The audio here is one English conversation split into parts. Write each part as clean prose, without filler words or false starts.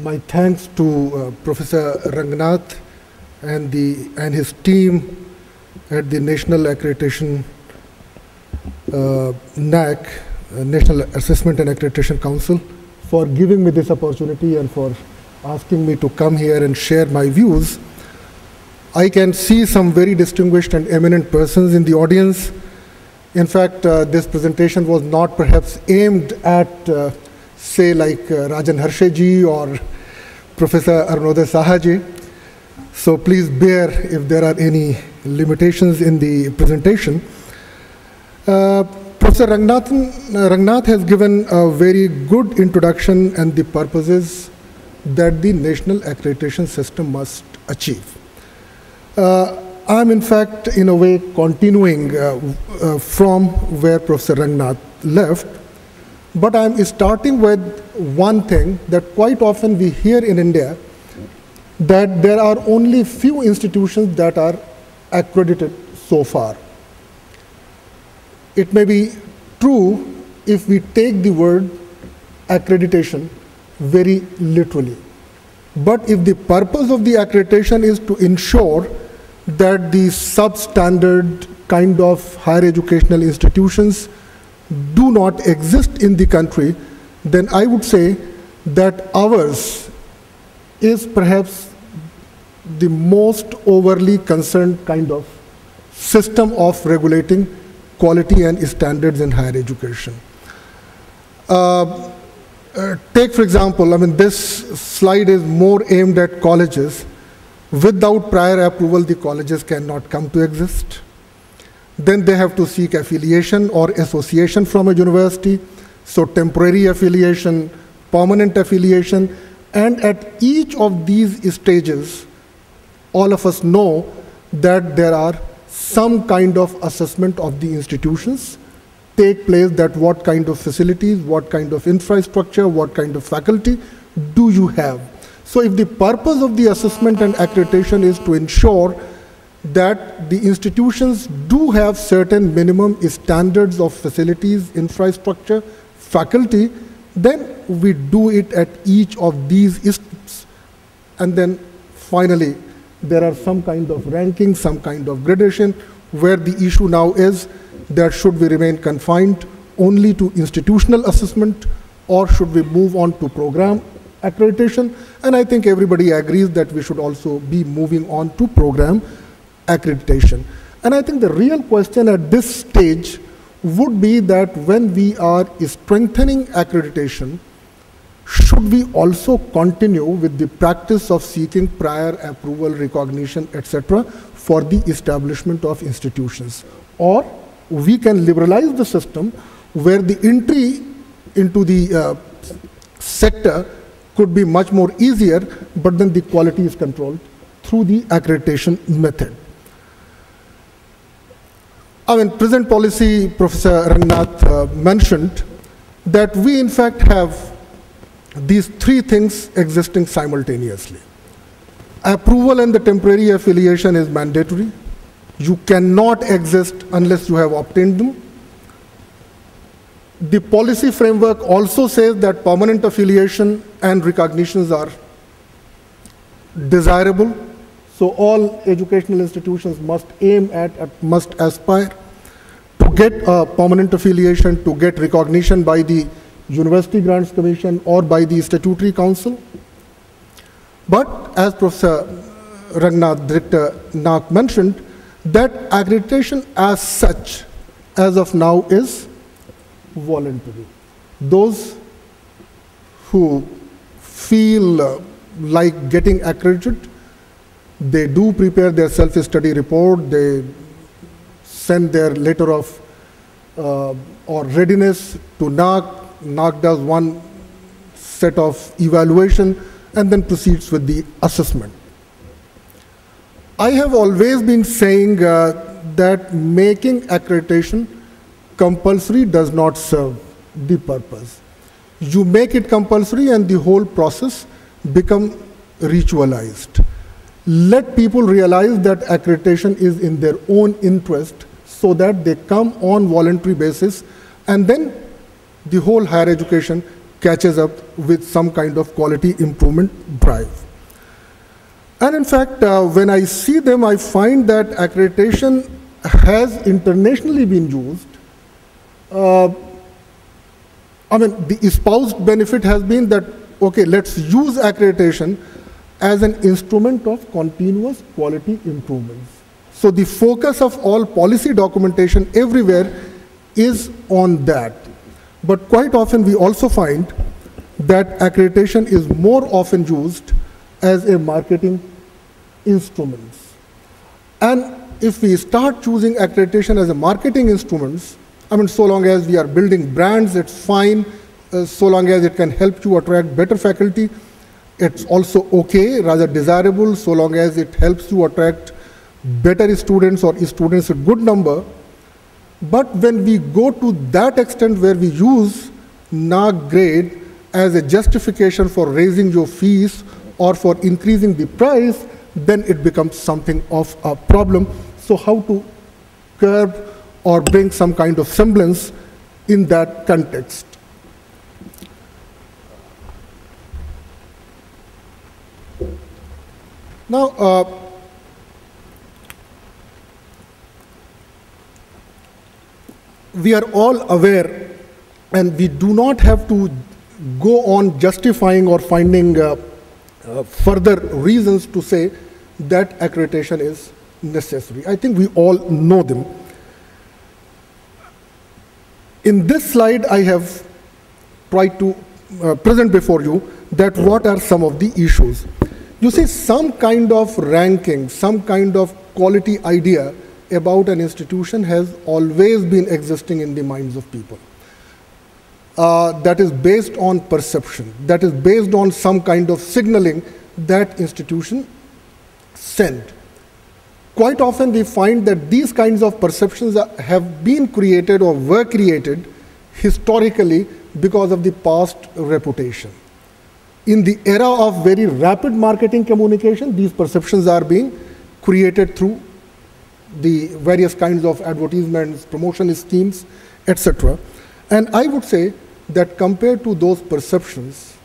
My thanks to Professor Rangnath and his team at the National Accreditation NAC, National Assessment and Accreditation Council, for giving me this opportunity and for asking me to come here and share my views. I can see some very distinguished and eminent persons in the audience. In fact, this presentation was not perhaps aimed at, say, like Rajan Harsheji or Professor Arunodaya Sahaji. So please bear if there are any limitations in the presentation. Professor Rangnath has given a very good introduction and the purposes that the national accreditation system must achieve. I'm in fact, in a way, continuing from where Professor Rangnath left, but I'm starting with one thing that quite often we hear in India, that there are only few institutions that are accredited so far. It may be true if we take the word accreditation very literally. But if the purpose of the accreditation is to ensure that the substandard kind of higher educational institutions do not exist in the country, then I would say that ours is perhaps the most overly concerned kind of system of regulating quality and standards in higher education. Take, for example, I mean, this slide is more aimed at colleges. Without prior approval, the colleges cannot come to exist. Then they have to seek affiliation or association from a university. So temporary affiliation, permanent affiliation, and at each of these stages, all of us know that there are some kind of assessment of the institutions take place, that what kind of facilities, what kind of infrastructure, what kind of faculty do you have. So if the purpose of the assessment and accreditation is to ensure that the institutions do have certain minimum standards of facilities, infrastructure, faculty, then we do it at each of these steps. And then finally, there are some kind of ranking, some kind of gradation, where the issue now is that should we remain confined only to institutional assessment, or should we move on to program accreditation? And I think everybody agrees that we should also be moving on to program accreditation. And I think the real question at this stage would be that when we are strengthening accreditation, should we also continue with the practice of seeking prior approval, recognition, etc., for the establishment of institutions? Or we can liberalize the system where the entry into the sector could be much more easier, but then the quality is controlled through the accreditation method. I mean, present policy, Professor Rangnath mentioned that we in fact have these three things existing simultaneously. Approval and the temporary affiliation is mandatory. You cannot exist unless you have obtained them. The policy framework also says that permanent affiliation and recognitions are desirable. So all educational institutions must aim at, must aspire to get a permanent affiliation, to get recognition by the University Grants Commission or by the Statutory Council. But as Professor Rangnath, Director NAC mentioned, that accreditation as such, as of now, is voluntary. Those who feel like getting accredited, they do prepare their self-study report, they send their letter of or readiness to NAC. NAC does one set of evaluation and then proceeds with the assessment. I have always been saying that making accreditation compulsory does not serve the purpose. You make it compulsory and the whole process become ritualized. Let people realize that accreditation is in their own interest so that they come on voluntary basis, and then the whole higher education catches up with some kind of quality improvement drive. And in fact, when I see them, I find that accreditation has internationally been used. I mean, the espoused benefit has been that, okay, let's use accreditation as an instrument of continuous quality improvements. So the focus of all policy documentation everywhere is on that. But quite often we also find that accreditation is more often used as a marketing instrument. And if we start choosing accreditation as a marketing instrument, I mean, so long as we are building brands, it's fine. So long as it can help you attract better faculty, it's also okay, rather desirable, so long as it helps you attract better students or students with good number. But when we go to that extent where we use NAAC grade as a justification for raising your fees or for increasing the price, then it becomes something of a problem. So how to curb or bring some kind of semblance in that context? Now, we are all aware, and we do not have to go on justifying or finding further reasons to say that accreditation is necessary. I think we all know them. In this slide, I have tried to present before you that what are some of the issues. You see, some kind of ranking, some kind of quality idea about an institution has always been existing in the minds of people. That is based on perception, that is based on some kind of signaling that institution sent. Quite often we find that these kinds of perceptions have been created or were created historically because of the past reputation. In the era of very rapid marketing communication, these perceptions are being created through the various kinds of advertisements, promotion schemes, etc. And I would say that compared to those perceptions,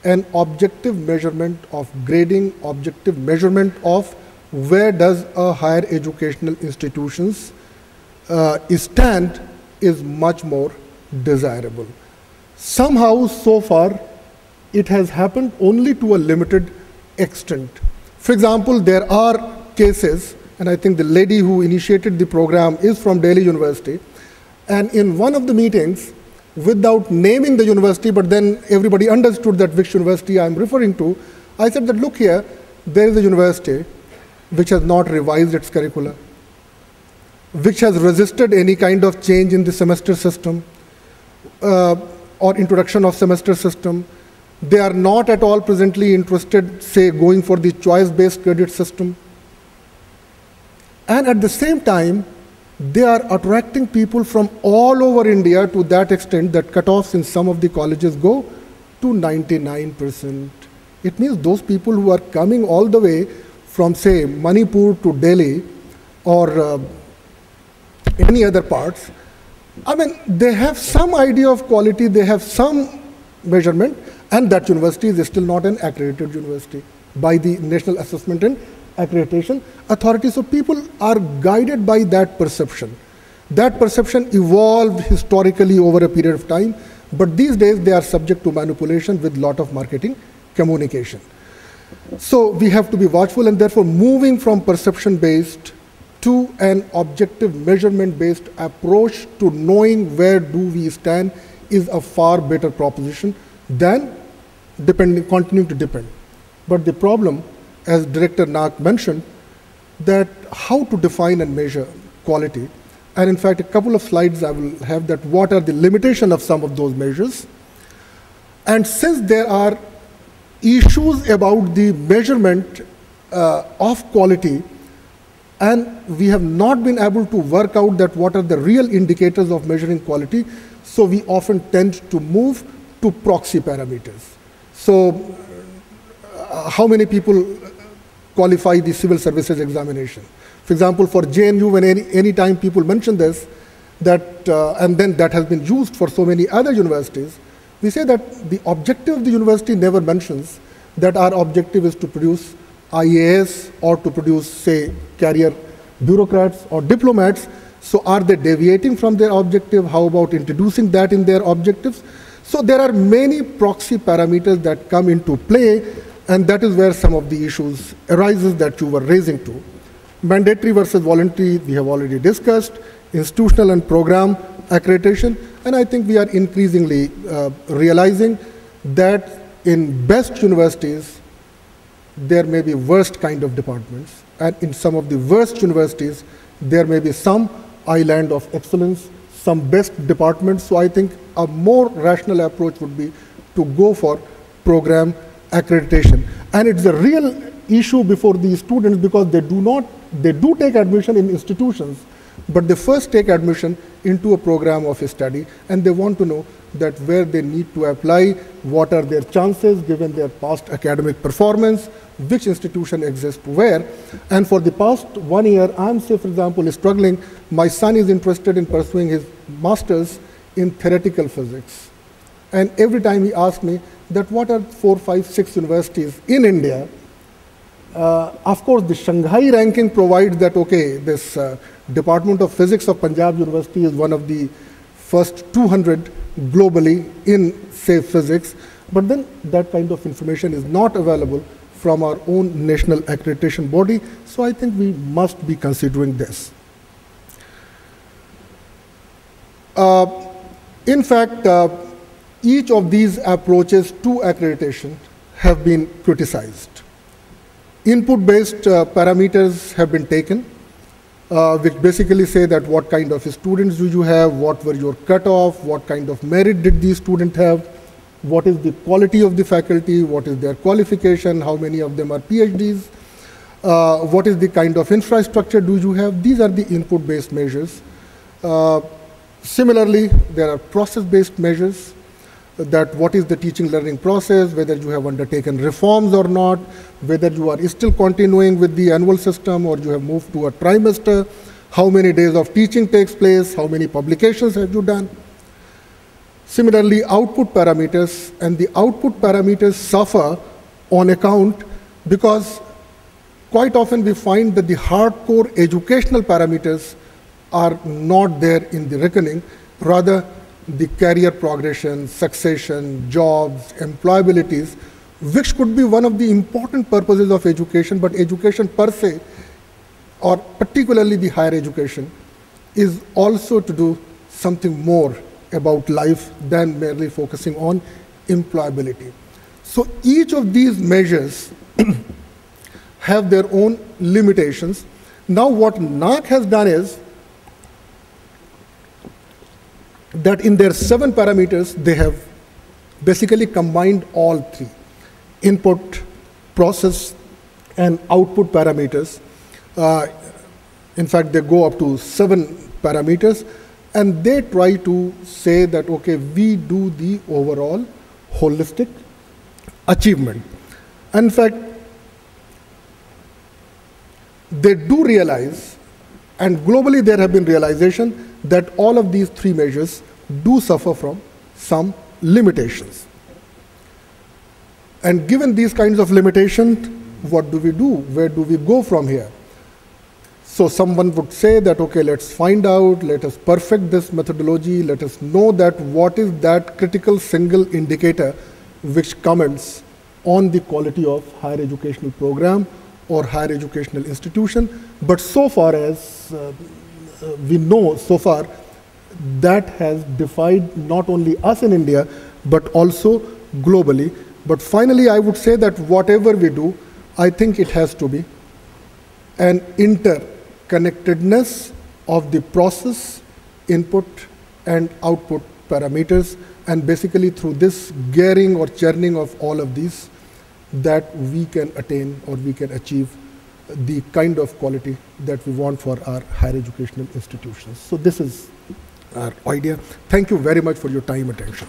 an objective measurement of grading, objective measurement of where does a higher educational institutions stand is much more desirable. Somehow, so far, it has happened only to a limited extent. For example, there are cases, and I think the lady who initiated the program is from Delhi University, and in one of the meetings, without naming the university, but then everybody understood that which university I'm referring to, I said that, look here, there is a university which has not revised its curricula, which has resisted any kind of change in the semester system or introduction of semester system. They are not at all presently interested, say, going for the choice-based credit system. And at the same time, they are attracting people from all over India to that extent that cutoffs in some of the colleges go to 99%. It means those people who are coming all the way from, say, Manipur to Delhi or any other parts, I mean, they have some idea of quality, they have some measurement, and that university is still not an accredited university by the National Assessment and Accreditation Authority. So people are guided by that perception. That perception evolved historically over a period of time, but these days they are subject to manipulation with a lot of marketing communication. So we have to be watchful, and therefore moving from perception-based to an objective measurement-based approach to knowing where do we stand is a far better proposition than continuing to depend. But the problem, as Director NAAC mentioned, that how to define and measure quality. And in fact, a couple of slides I will have that what are the limitations of some of those measures. And since there are issues about the measurement of quality, and we have not been able to work out that what are the real indicators of measuring quality, so we often tend to move to proxy parameters. So how many people qualify the civil services examination? For example, for JNU, when any time people mention this, that, and then that has been used for so many other universities, We say that the objective of the university never mentions that our objective is to produce IAS or to produce, say, career bureaucrats or diplomats. So are they deviating from their objective? How about introducing that in their objectives? So there are many proxy parameters that come into play, and that is where some of the issues arises that you were raising to. Mandatory versus voluntary, we have already discussed. Institutional and program accreditation, and I think we are increasingly realizing that in best universities, there may be worst kind of departments, and in some of the worst universities, there may be some island of excellence, some best departments. So I think a more rational approach would be to go for program accreditation. And it's a real issue before these students because they do take admission in institutions, but they first take admission into a program of study, and they want to know that where they need to apply, what are their chances given their past academic performance, which institution exists where. And for the past 1 year, I'm, say, for example, struggling. My son is interested in pursuing his master's in theoretical physics. And every time he asks me that what are 4, 5, 6 universities in India. Of course, the Shanghai ranking provides that, okay, this Department of Physics of Punjab University is one of the first 200 globally in, say, physics. But then that kind of information is not available from our own national accreditation body. So I think we must be considering this. In fact, each of these approaches to accreditation have been criticized. Input-based parameters have been taken, which basically say that what kind of students do you have, what were your cutoff, what kind of merit did these students have, what is the quality of the faculty, what is their qualification, how many of them are PhDs, what is the kind of infrastructure do you have. These are the input-based measures. Similarly, there are process-based measures, that what is the teaching learning process, whether you have undertaken reforms or not, whether you are still continuing with the annual system or you have moved to a trimester, how many days of teaching takes place, how many publications have you done. Similarly, output parameters, and the output parameters suffer on account because quite often we find that the hardcore educational parameters are not there in the reckoning, rather the career progression, succession, jobs, employabilities, which could be one of the important purposes of education, but education per se, or particularly the higher education, is also to do something more about life than merely focusing on employability. So each of these measures have their own limitations. Now what NAAC has done is that in their 7 parameters, they have basically combined all 3, input, process, and output parameters. In fact, they go up to 7 parameters, and they try to say that, okay, we do the overall holistic achievement. In fact, they do realize, and globally there have been realization that all of these 3 measures do suffer from some limitations. And given these kinds of limitations, what do we do? Where do we go from here? So someone would say that, okay, let's find out, let us perfect this methodology, let us know that what is that critical single indicator which comments on the quality of higher educational program or higher educational institution. But so far as we know so far, that has defied not only us in India, but also globally. But finally, I would say that whatever we do, I think it has to be an interconnectedness of the process, input, and output parameters, and basically through this gearing or churning of all of these, that we can attain or we can achieve the kind of quality that we want for our higher educational institutions. So this is our idea. Thank you very much for your time and attention.